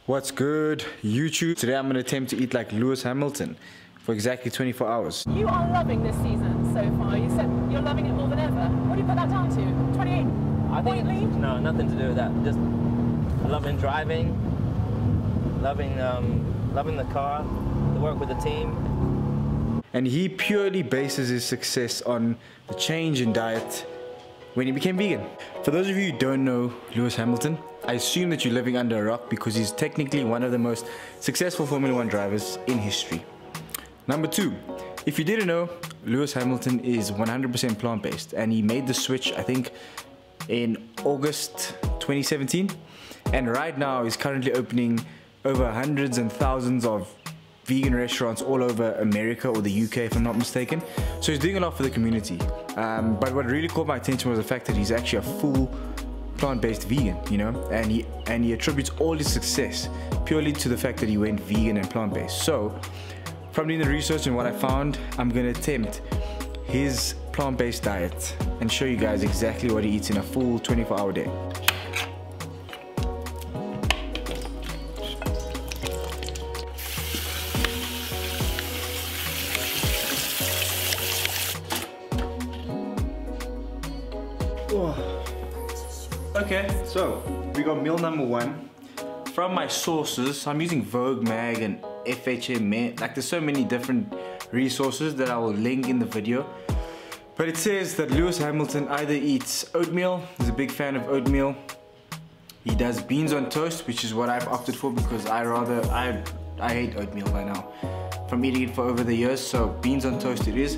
What's good, YouTube? Today I'm going to attempt to eat like Lewis Hamilton for exactly 24 hours. You are loving this season so far. You said you're loving it more than ever. What do you put that down to? 28 point lead? No, nothing to do with that. Just loving driving, loving the car, the work with the team. And he purely bases his success on the change in diet when he became vegan. For those of you who don't know Lewis Hamilton, I assume that you're living under a rock because he's technically one of the most successful Formula 1 drivers in history. Number two, if you didn't know, Lewis Hamilton is 100% plant-based, and he made the switch, I think, in August 2017. And right now he's currently opening over hundreds and thousands of vegan restaurants all over America or the UK, if I'm not mistaken. So he's doing a lot for the community. But what really caught my attention was the fact that he's actually a full plant-based vegan, you know, and he attributes all his success purely to the fact that he went vegan and plant-based. So from doing the research and what I found, I'm gonna attempt his plant-based diet and show you guys exactly what he eats in a full 24-hour day. Okay, so we got meal number one. From my sources, I'm using Vogue Mag and FHM, like there's so many different resources that I will link in the video. But it says that Lewis Hamilton either eats oatmeal, he's a big fan of oatmeal. He does beans on toast, which is what I've opted for because I hate oatmeal by now from eating it for over the years, so beans on toast it is.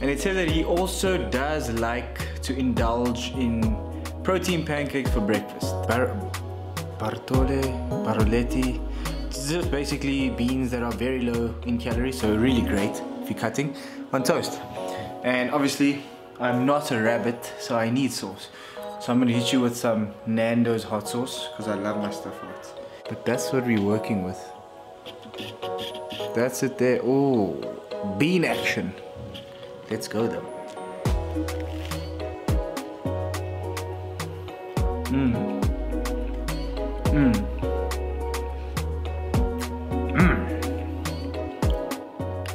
And it says that he also does like to indulge in protein pancakes for breakfast. Baroletti. It's just basically beans that are very low in calories, so really great if you're cutting on toast. And obviously, I'm not a rabbit, so I need sauce. So I'm gonna hit you with some Nando's hot sauce, because I love my stuff hot. But that's what we're working with. That's it there. Oh, bean action. Let's go though.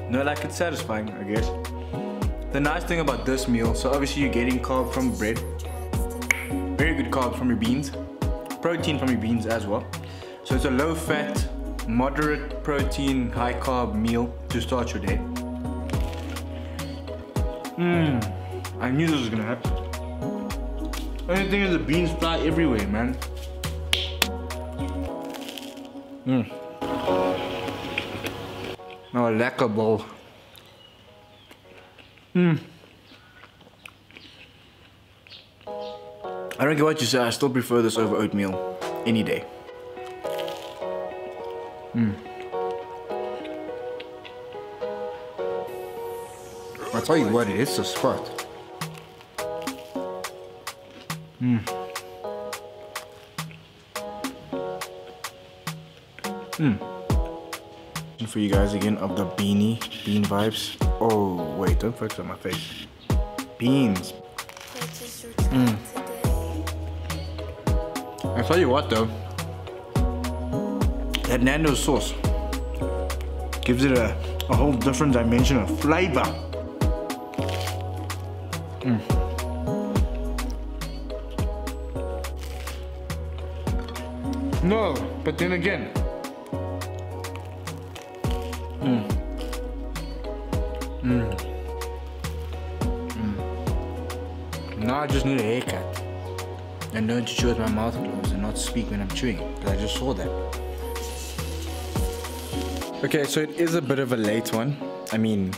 No, like it's satisfying, I guess. The nice thing about this meal, so obviously you're getting carb from bread, very good carbs from your beans, protein from your beans as well. So it's a low fat, moderate protein, high carb meal to start your day. I knew this was gonna happen. Only thing is the beans fly everywhere, man. Oh, lekker bol. I don't care what you say, I still prefer this over oatmeal any day. I'll tell you what, it's a spot. And for you guys again of the bean vibes. Oh wait, don't focus on my face. Beans. I tell you what though, that Nando's sauce gives it a whole different dimension of flavor. No, but then again, now I just need a haircut and learn to chew with my mouth closed and not speak when I'm chewing, because I just saw that. Okay, so it is a bit of a late one. I mean,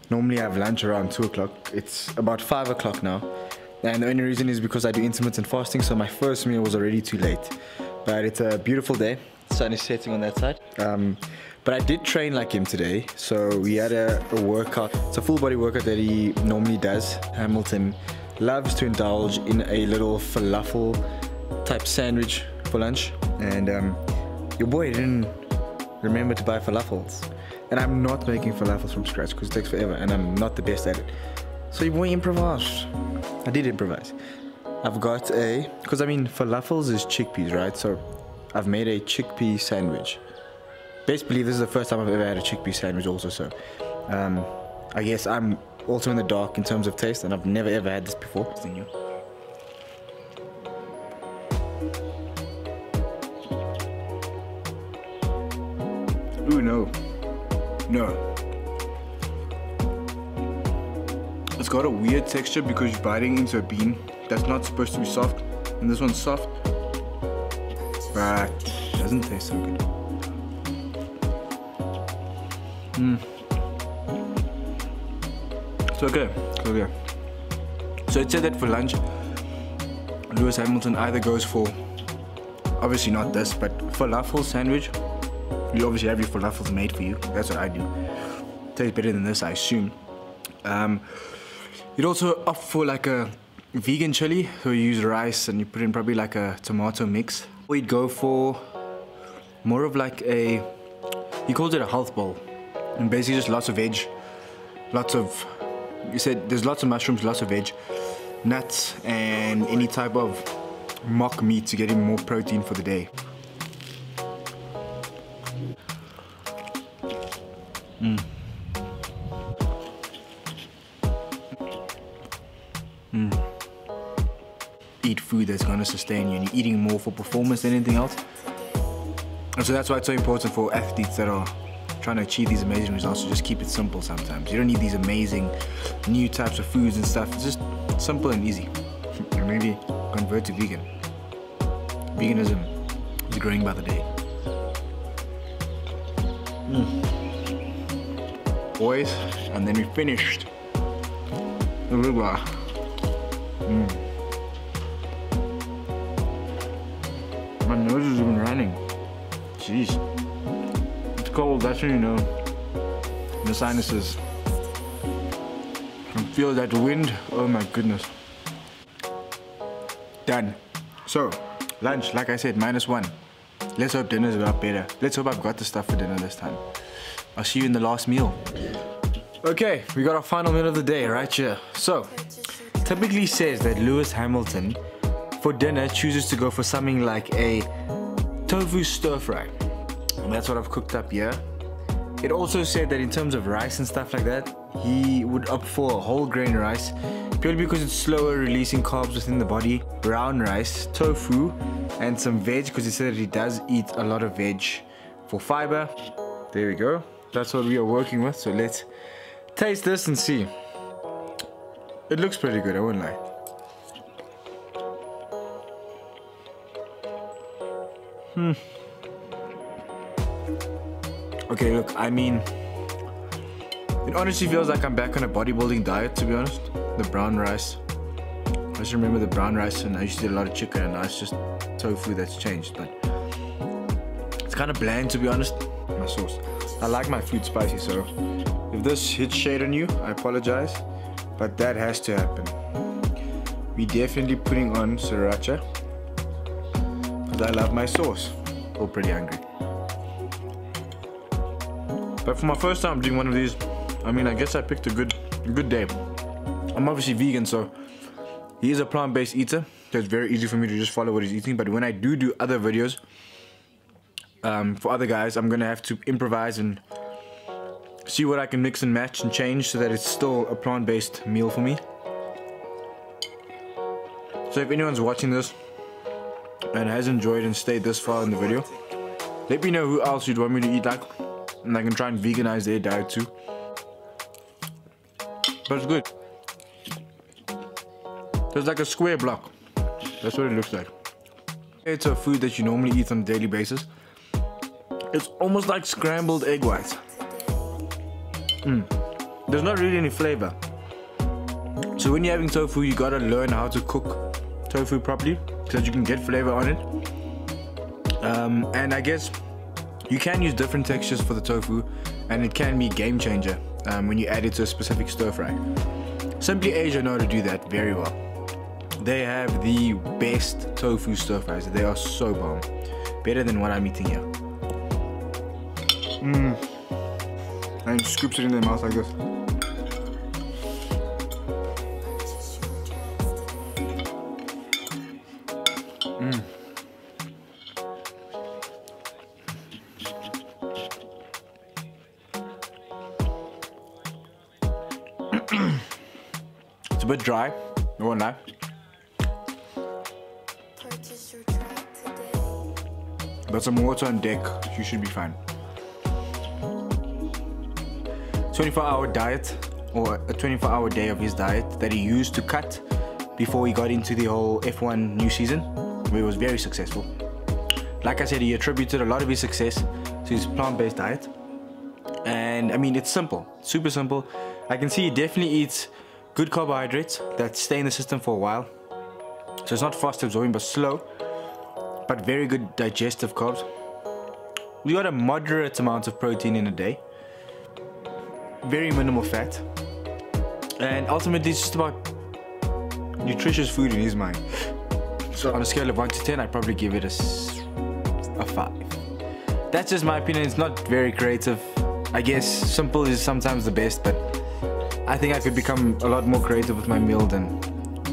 normally I have lunch around 2 o'clock. It's about 5 o'clock now. And the only reason is because I do intermittent fasting, so my first meal was already too late. But it's a beautiful day. Sun is setting on that side. But I did train like him today. So we had a workout. It's a full body workout that he normally does. Hamilton loves to indulge in a little falafel type sandwich for lunch. And your boy didn't remember to buy falafels. And I'm not making falafels from scratch because it takes forever and I'm not the best at it. So your boy improvised. I did improvise. I've got because I mean falafels is chickpeas, right? So I've made a chickpea sandwich. Basically, this is the first time I've ever had a chickpea sandwich also, so I guess I'm also in the dark in terms of taste, and I've never ever had this before. Ooh, no. It's got a weird texture because you're biting into a bean that's not supposed to be soft, and this one's soft, but it doesn't taste so good. It's okay. So it said that for lunch, Lewis Hamilton either goes for, obviously not this, but falafel sandwich. You obviously have your falafels made for you. That's what I do. Tastes better than this, I assume. You'd also opt for like a vegan chili, so you use rice and you put in probably like a tomato mix. Or you'd go for more of like a, he calls it a health bowl. And basically just lots of veg, you said there's lots of mushrooms, lots of veg, nuts, and any type of mock meat to get in more protein for the day. Eat food that's going to sustain you, and you're eating more for performance than anything else. And so that's why it's so important for athletes that are trying to achieve these amazing results to just keep it simple sometimes. You don't need these amazing new types of foods and stuff. It's just simple and easy. And maybe convert to vegan. Veganism is growing by the day. Boys, and then we finished. My nose is even running. Jeez. It's cold, that's when you know. The sinuses. I can feel that wind. Oh my goodness. Done. So, lunch, like I said, -1. Let's hope dinner's a lot better. Let's hope I've got the stuff for dinner this time. I'll see you in the last meal. Okay, we got our final meal of the day right here. So, typically says that Lewis Hamilton for dinner chooses to go for something like a tofu stir fry. And that's what I've cooked up here. It also said that in terms of rice and stuff like that, he would opt for a whole grain rice, purely because it's slower releasing carbs within the body, brown rice, tofu, and some veg, because he said that he does eat a lot of veg for fiber. There we go. That's what we are working with, so let's taste this and see. It looks pretty good, I won't lie. Okay, look, I mean, it honestly feels like I'm back on a bodybuilding diet, to be honest. The brown rice. I just remember the brown rice, and I used to eat a lot of chicken, and now it's just tofu that's changed. But it's kind of bland, to be honest. My sauce. I like my food spicy, so if this hits shade on you, I apologize, but that has to happen. We definitely putting on sriracha because I love my sauce. Feel pretty hungry. But for my first time doing one of these, I mean, I guess I picked a good day. I'm obviously vegan, so he is a plant-based eater, so it's very easy for me to just follow what he's eating. But when I do other videos for other guys, I'm gonna have to improvise and see what I can mix and match and change so that it's still a plant-based meal for me. So if anyone's watching this and has enjoyed and stayed this far in the video, let me know who else you'd want me to eat like, and I can try and veganize their diet too. But it's good. It's like a square block. That's what it looks like. It's a food that you normally eat on a daily basis. It's almost like scrambled egg whites. There's not really any flavor. So when you're having tofu, you gotta learn how to cook tofu properly so that you can get flavor on it. And I guess you can use different textures for the tofu, and it can be a game changer when you add it to a specific stir fry. Simply Asia know how to do that very well. They have the best tofu stir fries. They are so bomb. Better than what I'm eating here. And scoops it in their mouth like this. It's a bit dry, I won't lie. But some water on deck, you should be fine. 24-hour diet, or a 24-hour day of his diet that he used to cut before he got into the whole F1 new season, where he was very successful. Like I said, he attributed a lot of his success to his plant-based diet. And I mean, it's simple, super simple. I can see he definitely eats good carbohydrates that stay in the system for a while. So it's not fast absorbing, but slow, but very good digestive carbs. We got a moderate amount of protein in a day, very minimal fat, and ultimately it's just about nutritious food in his mind. So on a scale of 1 to 10, I'd probably give it a 5. That's just my opinion. It's not very creative. I guess simple is sometimes the best, but I think I could become a lot more creative with my meal and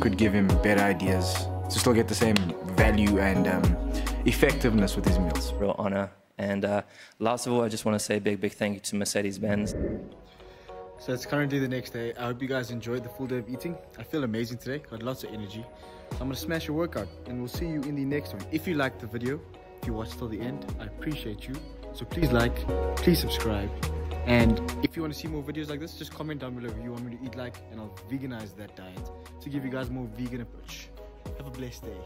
could give him better ideas to still get the same value and effectiveness with his meals. Real honor. And last of all, I just want to say a big thank you to Mercedes-Benz. So it's currently the next day. I hope you guys enjoyed the full day of eating. I feel amazing today, got lots of energy. So I'm gonna smash a workout and we'll see you in the next one. If you liked the video, if you watched till the end, I appreciate you. So please like, please subscribe. And if you want to see more videos like this, just comment down below if you want me to eat like, and I'll veganize that diet to give you guys more vegan approach. Have a blessed day.